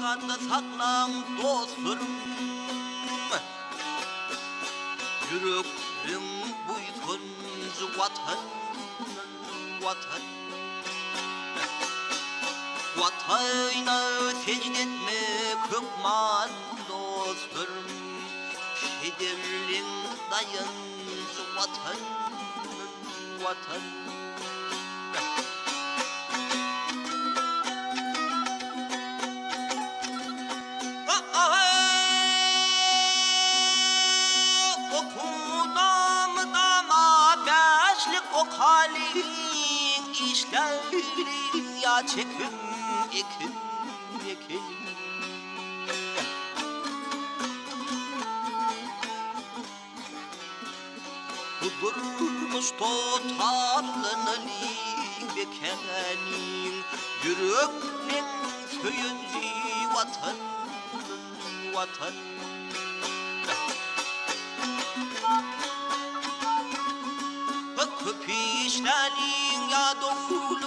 Adı saklan dostum, yüreklim buysuncu vatan, vatan. Vatayna secdetme kökman dostum, Şederlin dayancı vatan, vatan. O halin işlerin ya çekin ekin ekin. Kudurmuş totalını bekenin, yüreklerin söyüncü vatan, vatan. Köpüşlerin ya doğruluğu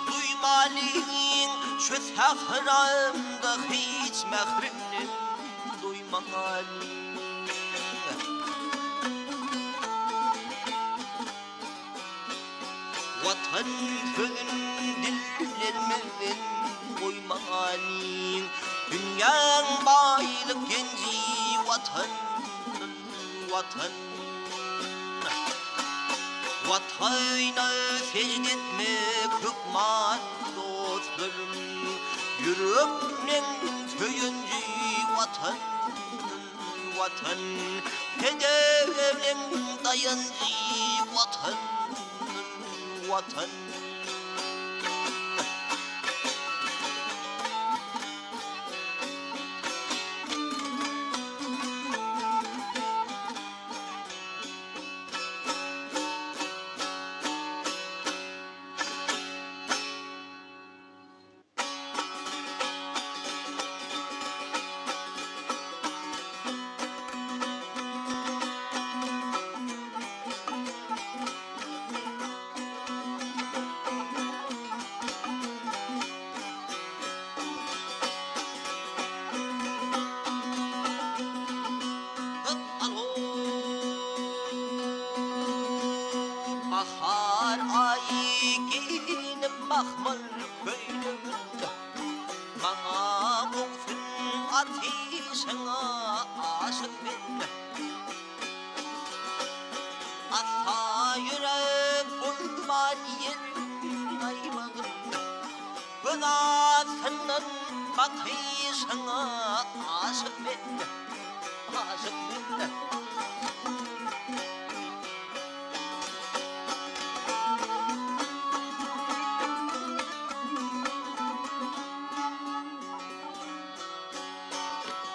duymalıyım, şu sahramda hiç mehremini duymalıyım. Vatan fön dillerimin koymalıyım, dünyanın baylık genci vatan, vatan. Vatayna secdetme kökman dostlarım, yüreklerin söyüncü vatan, vatan. Hedeflerin dayancı vatan, vatan. Bahar ayı gelip bakmır köylümde, bana olsun ateşine aşık ben. Ata yürek bulman yerin aymağında, bana senden bakışına aşık ben, aşık ben.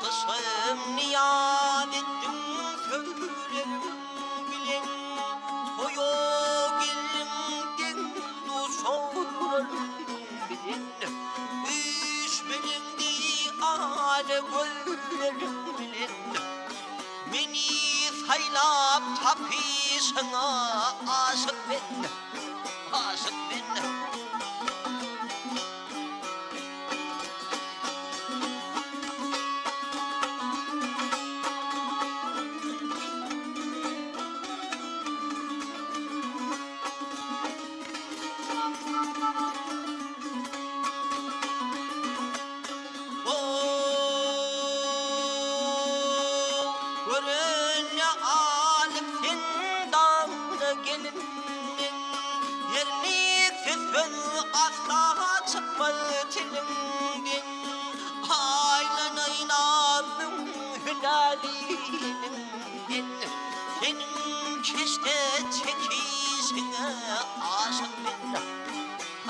Kışım niyat ettim söylerim bilen, toyu gelimden sorarım bilen. Düşmenimdi ale göllerim bilen, beni saylap tapışına aşık ben, aşık ben. Görünce alıp senden gelinin, yerlik sesin asla çıkmaz dilimden. Aylanayla hülalinin, senin keşke çekişine aşık ben,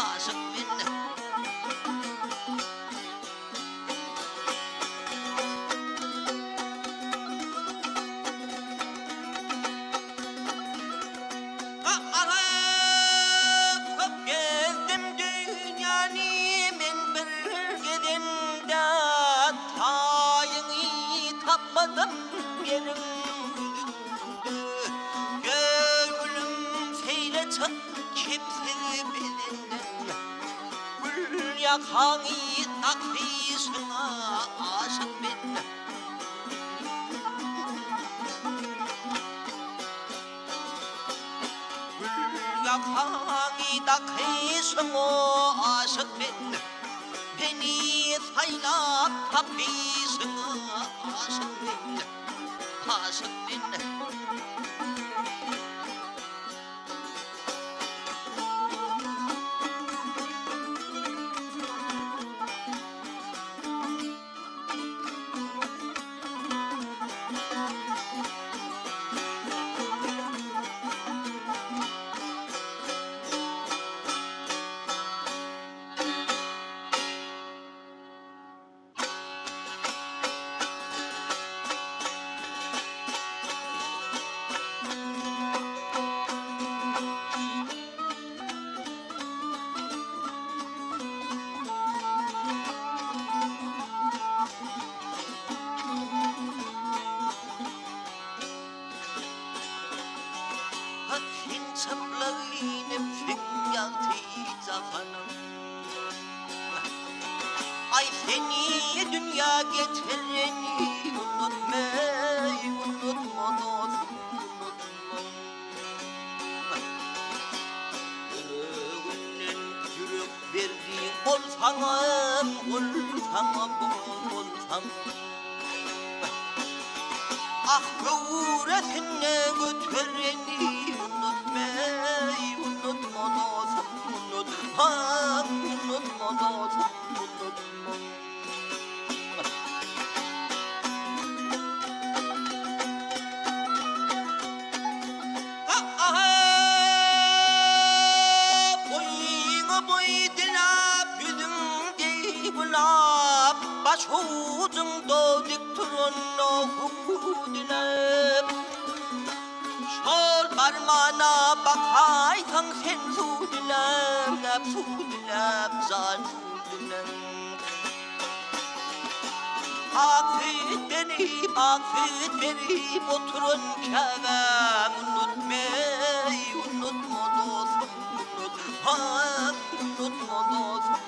aşık ben. Tapmadım yerim gülümdü, gönlüm seyre çık kimse bilinden. 불약항이 딱히승아 아석민 불약항이 딱히승어 아석민 베니 사이나 타피승어 아석민 아석민 Ay seni dünya getireni unutma, unutma dostum, unutma. Ölümün yürek verdiğin olsam, olsam. Ah öğretine götüreni unutma, unutma dostum, unutma, unutma dostum. Başucumda dik durun o hukudine Şol parmağına bakaysan sen sudine zan sudine Affet beni oturun kevem unutma dostum unutma dostum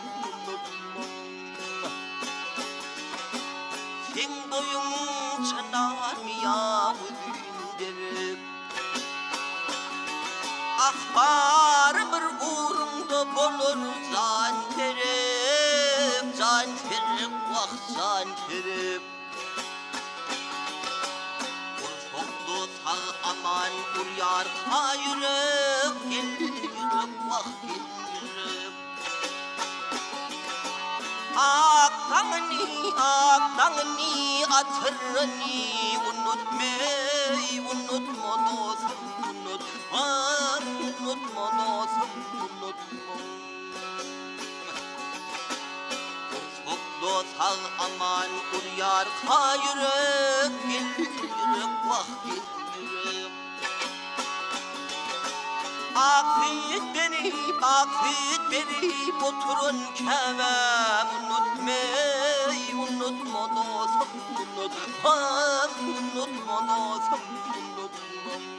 Sen boyun çınar mı ya bu günderim Akbar bir uğrumda bolur zan terim vah zan terim Olsoklu sağ aman uryar hayırım Gel yürüp vah gel yürüp Aklını atırını unutma dostum unutma unutma Soklu sağ aman uryar hayırım Gel yürüp vah gel yürüp Affet beni oturun kevem unutma dostum unutma dostum unutma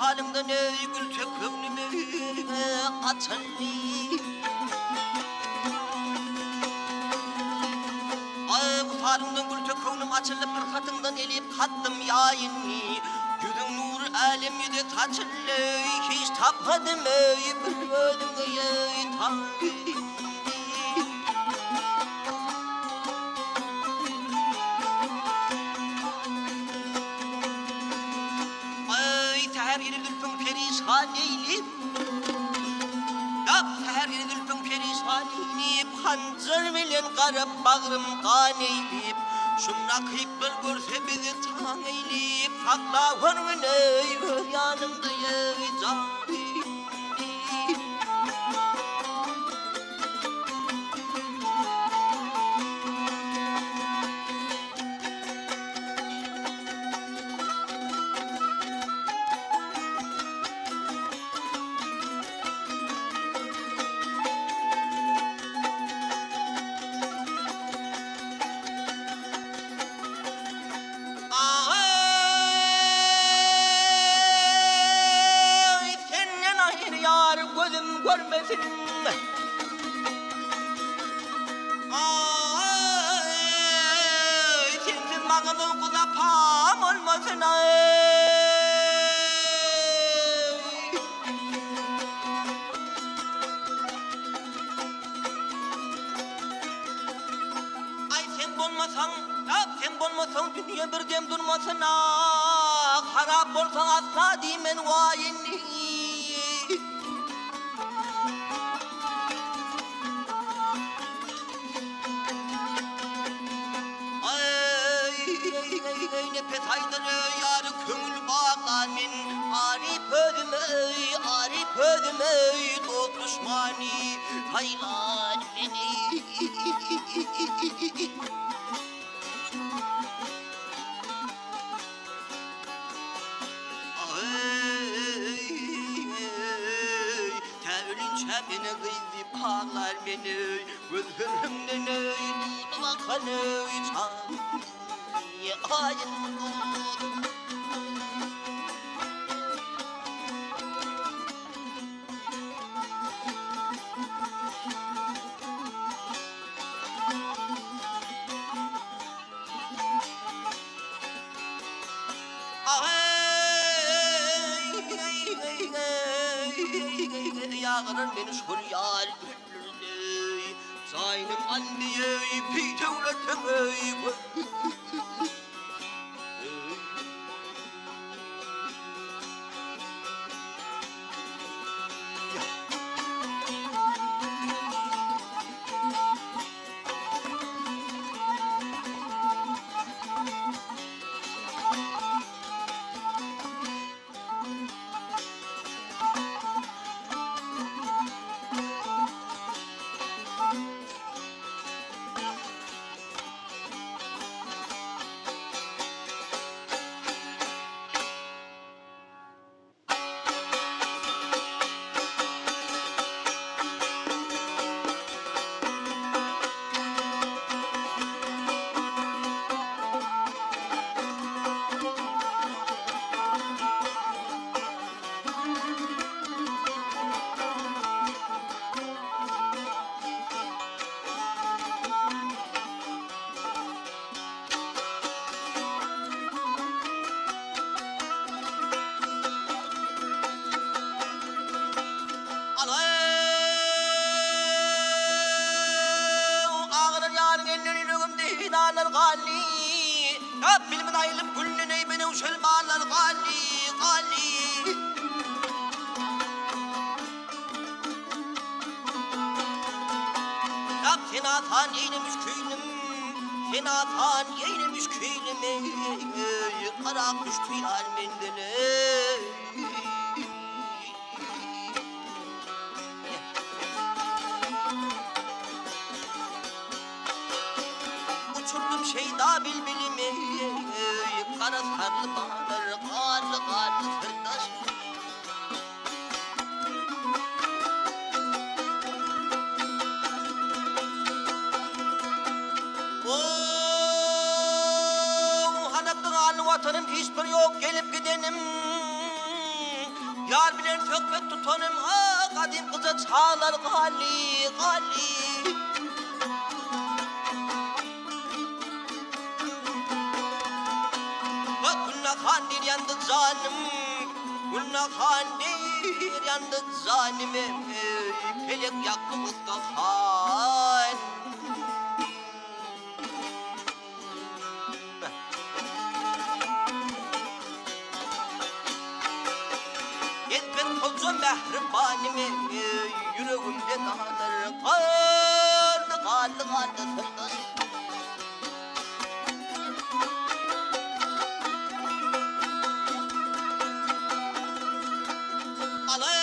Halimden ey gül tökümlüğüme açanlı Ay bu halimden gül tökümlüm açılıp bir katından elip kattım yayını Yüzün nuru alem yüzü saçılı hiç tapmadım ey bilmedim ey tanrı perişan eylip Yap her edilpin perişan eylip Hancar bilen qarab bağrım kan eylip Şunna kıyıp bir görse bizi tan eylip Sakla var ey yanımda ey can gözüm görmesin Ay sensiz bağımın kuzapam olmasın Ay sen bulmasan sen bulmasan dünya bir dem durmasın Harap olsan asla dimen vayinni nefes aydırı yarı köngül bağlar min Arif ödüm ey dost düşmani haylan beni Tevlinçe beni kıydı bağlar beni Gözlerimden ey bakan ey çan Ayın Yağırın beni şuryar gülürlü Zaynım anneye bir devletim Ağlar gali Hep bilimin ayrılıp gülünün eybine uçel bağlar gali Hep sen atan eylemiş köylüm Sen atan eylemiş köylüm Karak düştü yar menden Uçurdum şeyda bilbilimi Kara sarlı bağlar karlı sırdaş Hanaktın halı vatanım hiçbir yok gelip gidenim Yar bilen sökmek tutanım kadim kıza çağlar gali Khandir yandı canım Gülna khandir yandı canım Pelek yaktı Mustafa koca mehribanime yüreğimde dağlar kaldı sırdaş. Alın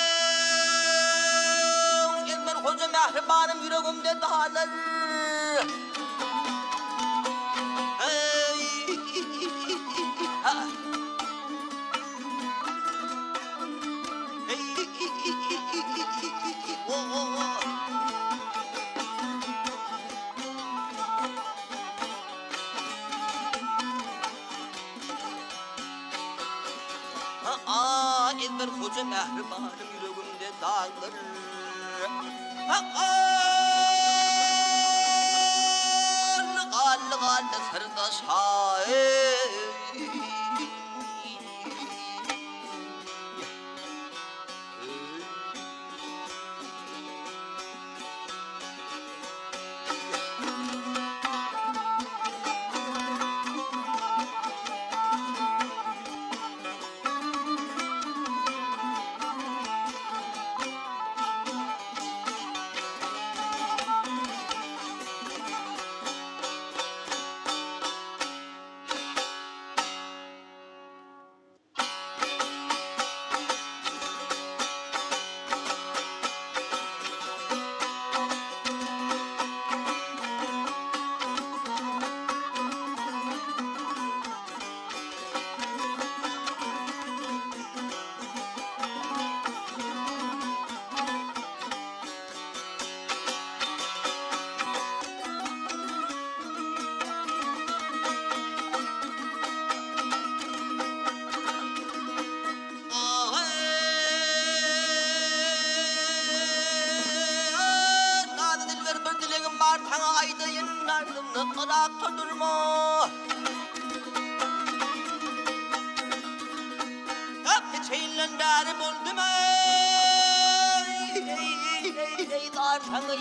gelmen koca mehribanım yüreğimde dağlar. Ezber koca mehribanım yüreğimde dağlar. Kaldı sırdaş durma. Hep çeylenlerim oldu mu? Ey dar sana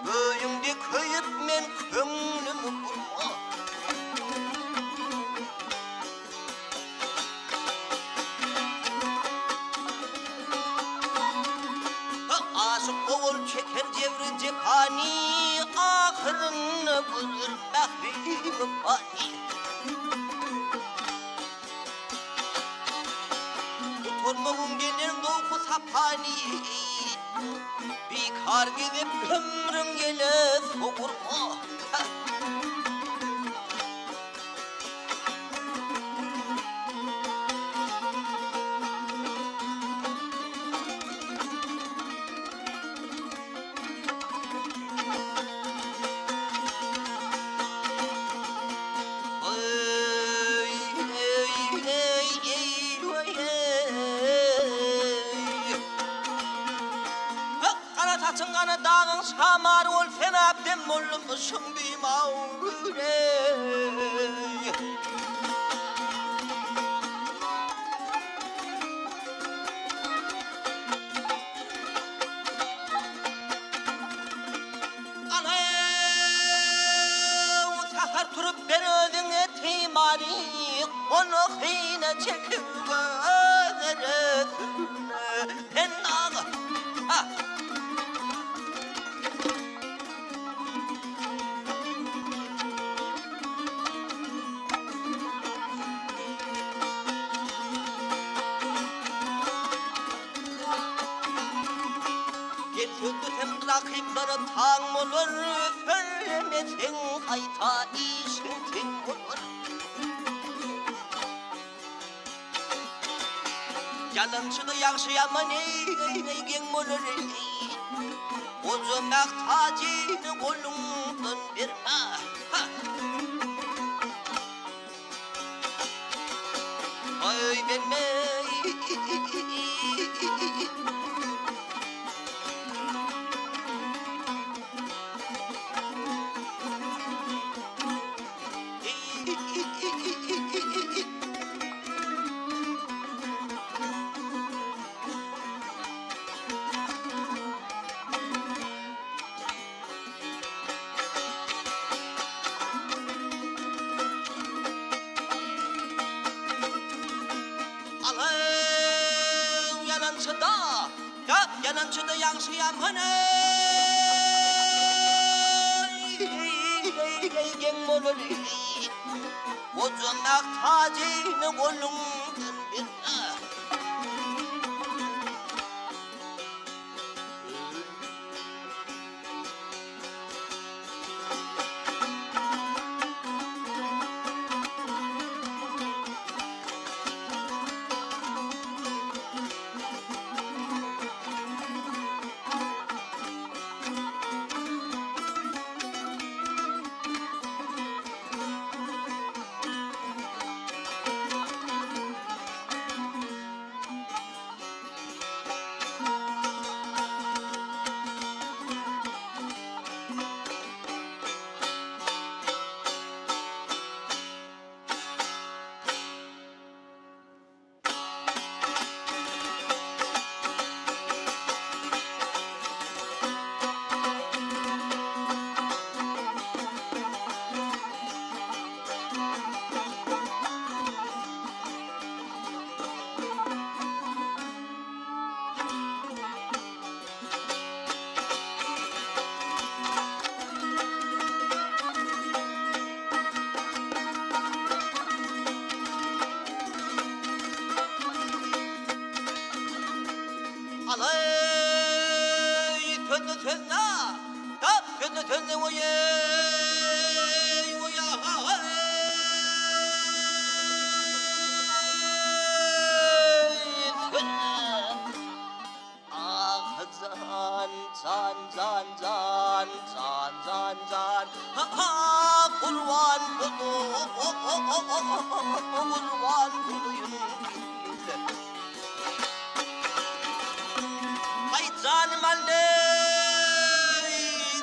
köyümde köyüp men kömlümü kurma. Aşık oğul çeker cevri cephani, ahırını bulur mehrim fani. Tuturmağım gelir doğu sapani, bir kar gidip ömrüm gelir soğurma. Çingana dağın şamar ol fenabden mollumuşum bir mağure. Anam sahar turup ben ödüne timari, onu hine çekip gözüne pennağı. Götürdüm rakipleri tam olur, söylemesin kayta işin olur. Yalancılığı yakşıyaman eygen olur ey. Ozu mehtacını kolumdan verme. Ay verme. 야난치도 양수야만은 갱모를 오줌막 타지는 골릉든 빛나 알아이 됐나 다 됐네 뭐예 이거야 잔 하하 불완 부도 불완 부도윤 잔만데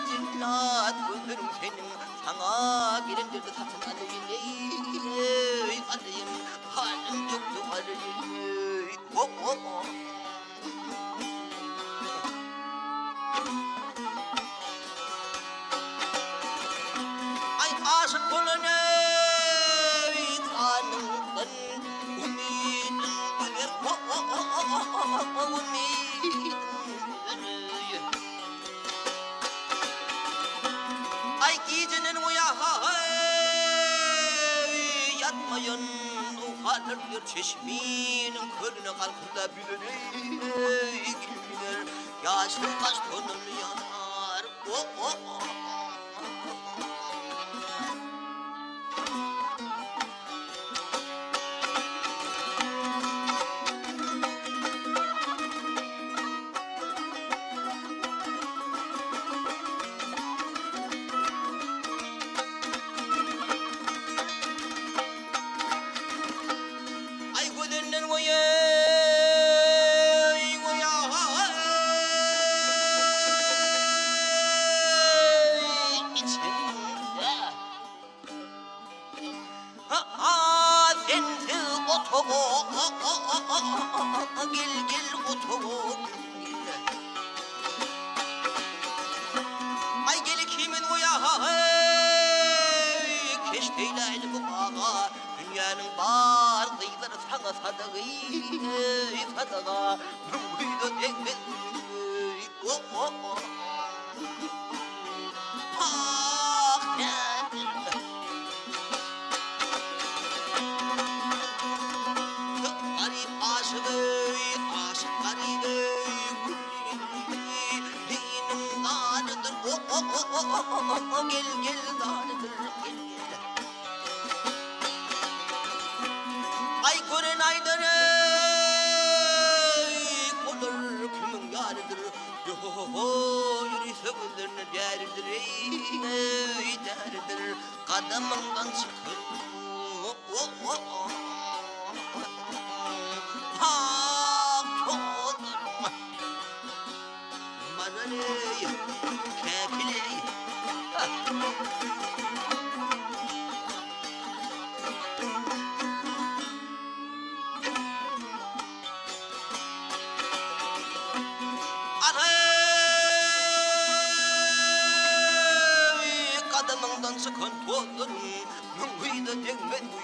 진라 군드름 새는 상하기는 들도 사천만을 일레이 관대인 하는 쪽도 말을 일레이 아이 아셨고는 가는 건 우미는 그게 우미 이제는 뭐야 얕마연 노화를 여체시미는 거리나 갈 콜라 비르네 길미를 야실까지 도는 야나를 길길 오토고 아이 길이 키면 뭐야 캐시테이나 이거 봐가 그녀는 바로 이대로 사가 사다가 사다가 눈물도 댕댕 길길 나르들 길길 아이고는 아이들은 꽃을 피는 야리들 요리 서분들은 야리들이 야리들 가다망간 시큰 학초들 마늘에 개필에 까다망단 석한 도들은 명의도 쟁맨